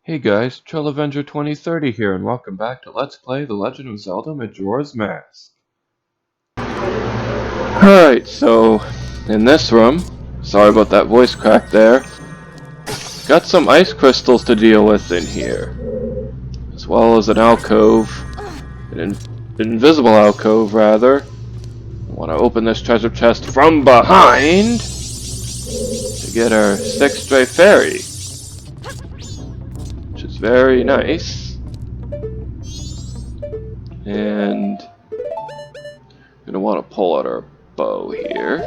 Hey guys, Avenger 2030 here, and welcome back to Let's Play The Legend of Zelda Majora's Mask. Alright, so, in this room, sorry about that voice crack there, got some ice crystals to deal with in here, as well as an alcove, an invisible alcove rather. I want to open this treasure chest from behind to get our 6th stray fairy. Is very nice, and I'm gonna want to pull out our bow here.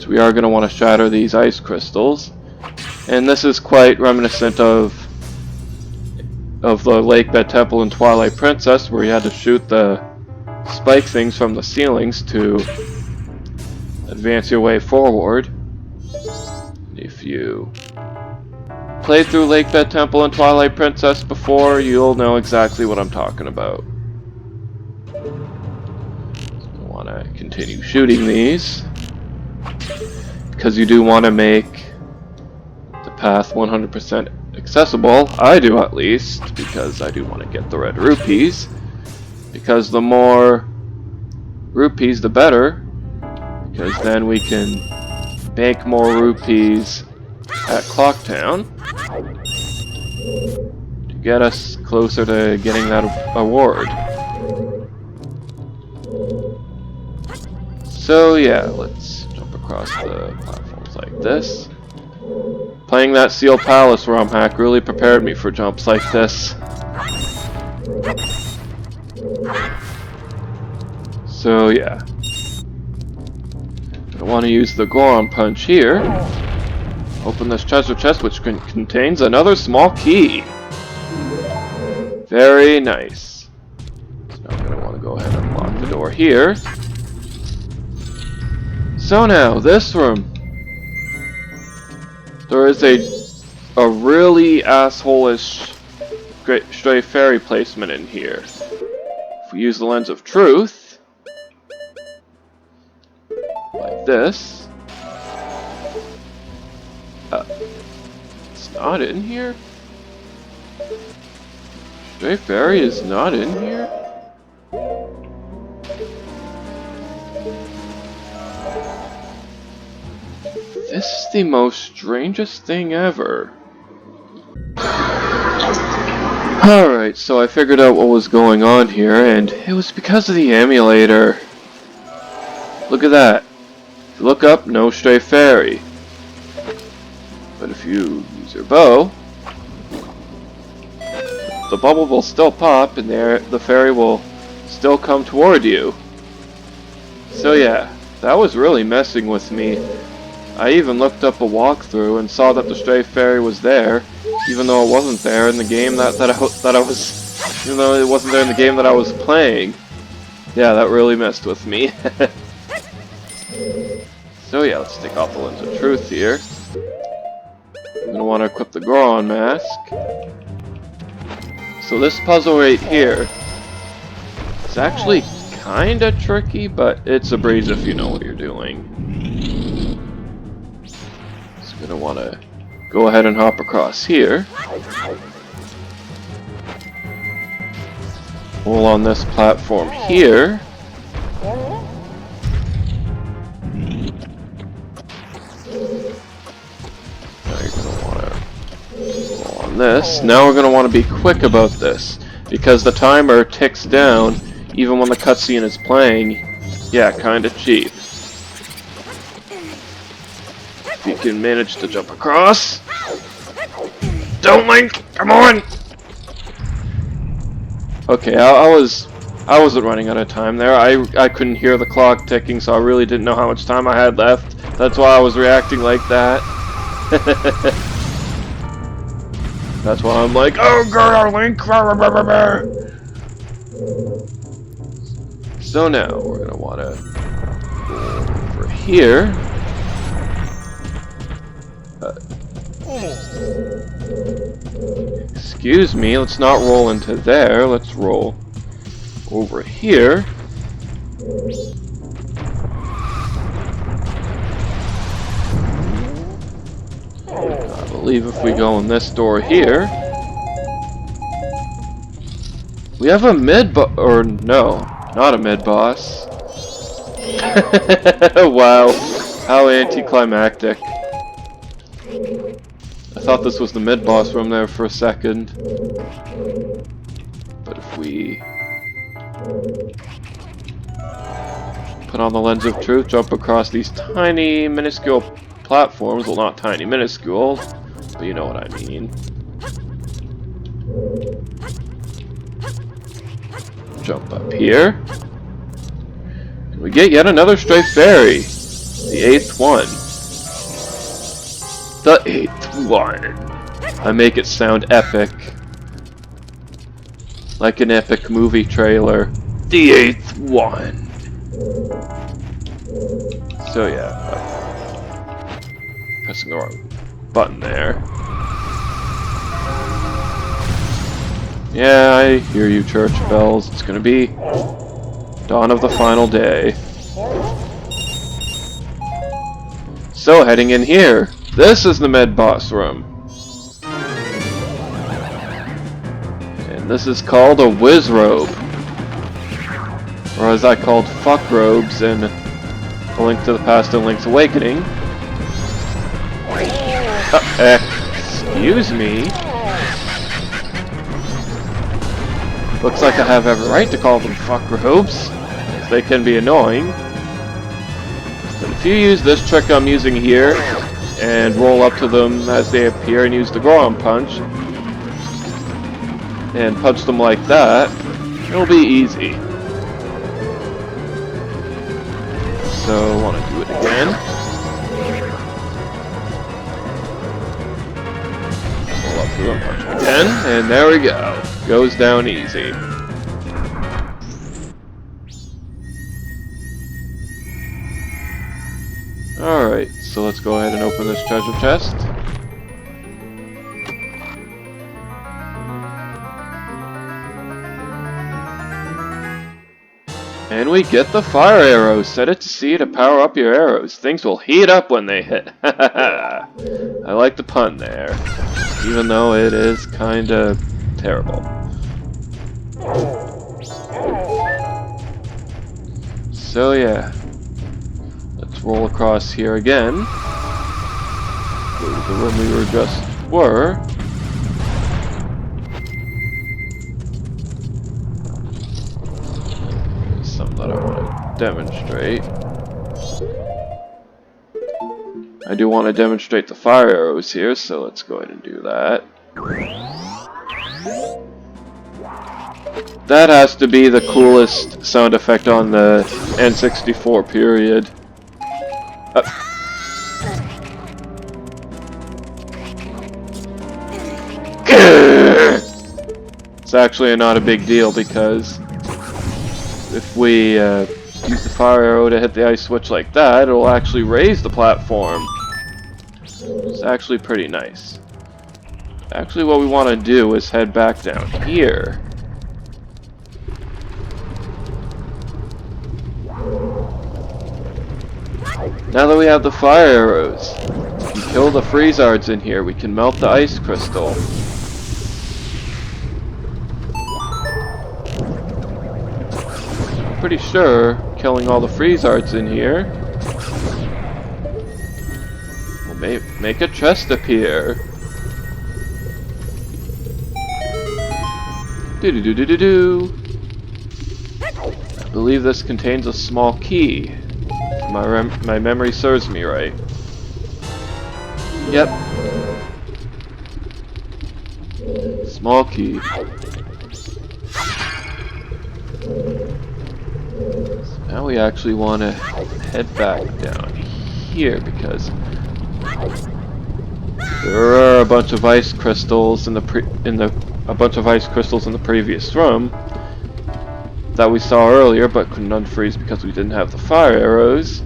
So we are gonna want to shatter these ice crystals, and this is quite reminiscent of the Lake Bed Temple in Twilight Princess, where you had to shoot the spike things from the ceilings to advance your way forward. If you played through Lake Bed Temple and Twilight Princess before, you'll know exactly what I'm talking about. So I want to continue shooting these, because you do want to make the path 100% accessible. I do, at least, because I do want to get the red rupees, because the more rupees the better, because then we can bank more rupees at Clocktown to get us closer to getting that award. So yeah, let's jump across the platforms like this. Playing that Seal Palace ROM hack really prepared me for jumps like this. So yeah, I want to use the Goron Punch here. Open this treasure chest, which contains another small key. Very nice. So now I'm going to want to go ahead and lock the door here. So now, this room. There is a really asshole-ish stray fairy placement in here. If we use the Lens of Truth, like this. It's not in here? Stray fairy is not in here? This is the most strangest thing ever. Alright, so I figured out what was going on here, and it was because of the emulator. Look at that. If you look up, no stray fairy. But if you use your bow, the bubble will still pop, and the fairy will still come toward you. So yeah, that was really messing with me. I even looked up a walkthrough and saw that the stray fairy was there, even though it wasn't there in the game that I was, even though it wasn't there in the game that I was playing. Yeah, that really messed with me. So yeah, let's take off the Lens of Truth here. I'm going to want to equip the Goron Mask. So this puzzle right here is actually kinda tricky, but it's a breeze if you know what you're doing. So I'm going to want to go ahead and hop across here. Pull on this platform here. This. Now we're going to want to be quick about this, because the timer ticks down even when the cutscene is playing. Yeah, kinda cheap. If you can manage to jump across. Don't Link! Come on! Okay, I wasn't running out of time there. I couldn't hear the clock ticking, so I really didn't know how much time I had left. That's why I was reacting like that. That's why I'm like, oh god, Link! So now we're gonna wanna go over here. Excuse me, let's not roll into there. Let's roll over here. believe if we go in this door here, we have a or no, not a mid-boss. Wow, how anticlimactic. I thought this was the mid-boss room there for a second. But if we put on the lens of truth, jump across these tiny, minuscule platforms, well, not tiny, minuscule, but you know what I mean. Jump up here. And we get yet another straight fairy. The 8th one. The 8th one. I make it sound epic. Like an epic movie trailer. The 8th one. So yeah, pressing the wrong button there. Yeah, I hear you, church bells. It's gonna be dawn of the final day. So, heading in here. This is the mid-boss room. And this is called a whiz robe. Or as I called fuck robes in A Link to the Past and Link's Awakening. Excuse me. Looks like I have every right to call them fuck robes, as they can be annoying. But if you use this trick I'm using here, and roll up to them as they appear and use the Goron punch, and punch them like that, it'll be easy. So, I want to do it again. Roll up to them, punch them again, and there we go. Goes down easy. Alright, so let's go ahead and open this treasure chest. And we get the fire arrows. Set it to C to power up your arrows. Things will heat up when they hit. I like the pun there. Even though it is kinda terrible. So yeah. Let's roll across here again. Go to the room we were. There's some that I want to demonstrate. I do want to demonstrate the fire arrows here, so let's go ahead and do that. That has to be the coolest sound effect on the N64 period. It's actually not a big deal because if we use the fire arrow to hit the ice switch like that, it'll actually raise the platform. It's actually pretty nice. Actually, what we want to do is head back down here. Now that we have the fire arrows, we kill the freezards in here, we can melt the ice crystal. I'm pretty sure killing all the freezards in here will make a chest appear. Do-do-do-do-do-do. I believe this contains a small key. My memory serves me right. Yep. Small key. So now we actually want to head back down here because there are a bunch of ice crystals in the previous room that we saw earlier, but couldn't unfreeze because we didn't have the fire arrows.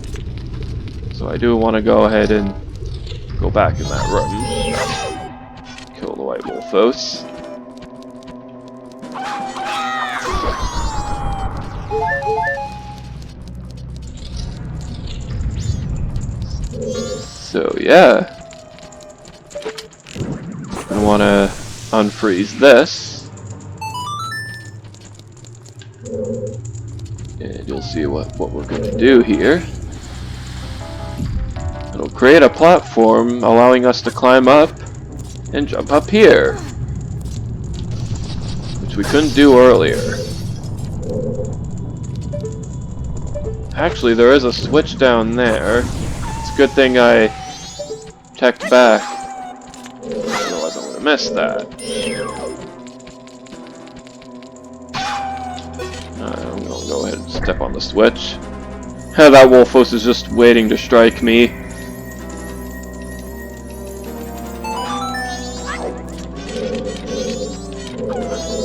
So I do want to go ahead and go back in that room. Kill the white wolfos. So yeah. want to unfreeze this. And you'll see what we're going to do here. It'll create a platform allowing us to climb up and jump up here, which we couldn't do earlier. Actually, there is a switch down there. It's a good thing I checked back. Otherwise, I would have missed that. I'm gonna go ahead and step on the switch. That Wolfos is just waiting to strike me.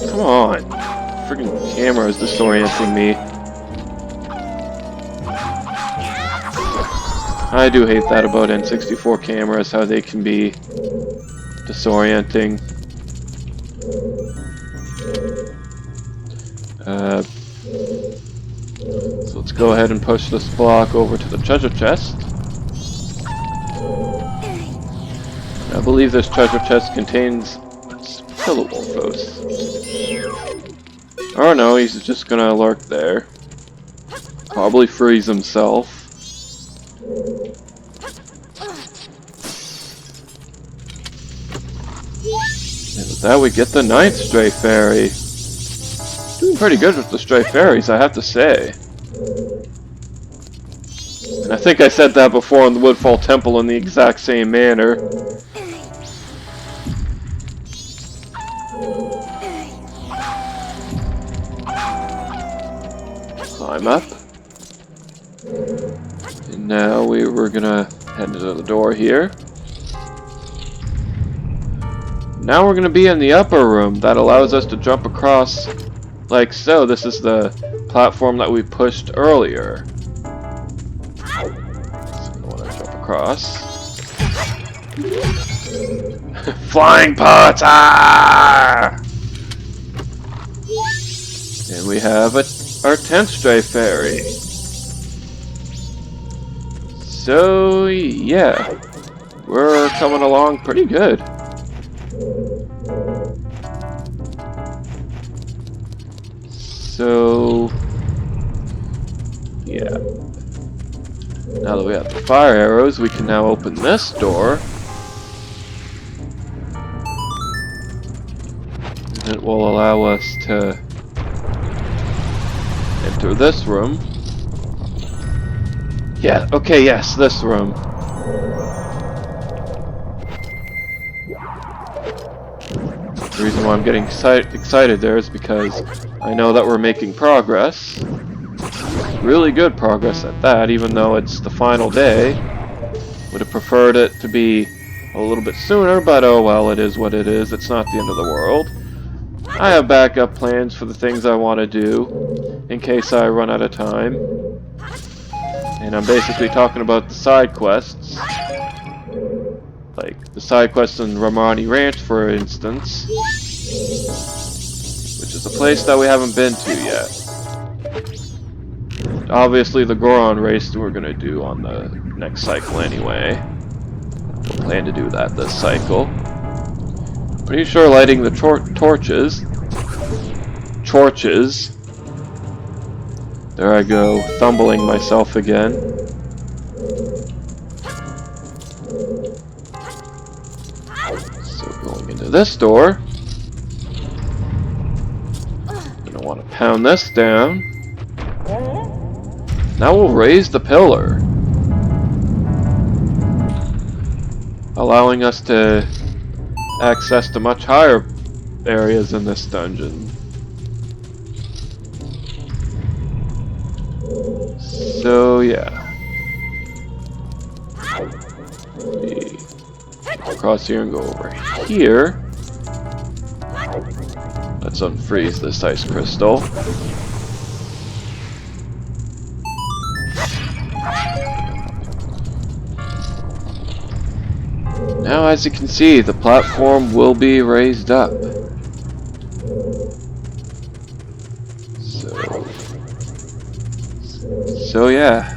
Come on. Freaking camera is disorienting me. I do hate that about N64 cameras, how they can be disorienting. So let's go ahead and push this block over to the treasure chest. I believe this treasure chest contains Pillow Wolfos. Oh no, he's just gonna lurk there. Probably freeze himself. And with that we get the 9th Stray Fairy. Doing pretty good with the Stray Fairies, I have to say. And I think I said that before in the Woodfall Temple in the exact same manner. Climb up. And now we're gonna head into the door here. Now we're gonna be in the upper room that allows us to jump across like so. This is the platform that we pushed earlier. So I want to jump across. Flying pots! Ah! And we have our 10th Stray Fairy. So yeah, we're coming along pretty good. So yeah, now that we have the fire arrows, we can now open this door. And it will allow us to enter this room. Yeah, okay, yes, this room. The reason why I'm getting excited there is because I know that we're making progress. Really good progress at that, even though it's the final day. Would have preferred it to be a little bit sooner, but oh well, it is what it is. It's not the end of the world. I have backup plans for the things I want to do, in case I run out of time. And I'm basically talking about the side quests. Like the side quests in Romani Ranch, for instance. Which is a place that we haven't been to yet. Obviously the Goron race we're going to do on the next cycle anyway. We'll plan to do that this cycle. Pretty sure lighting the torches. There I go, fumbling myself again. So going into this door. Gonna want to pound this down. Now we'll raise the pillar, allowing us to access to much higher areas in this dungeon. So yeah, we go across here and go over here. Let's unfreeze this ice crystal. Now, as you can see, the platform will be raised up. So yeah.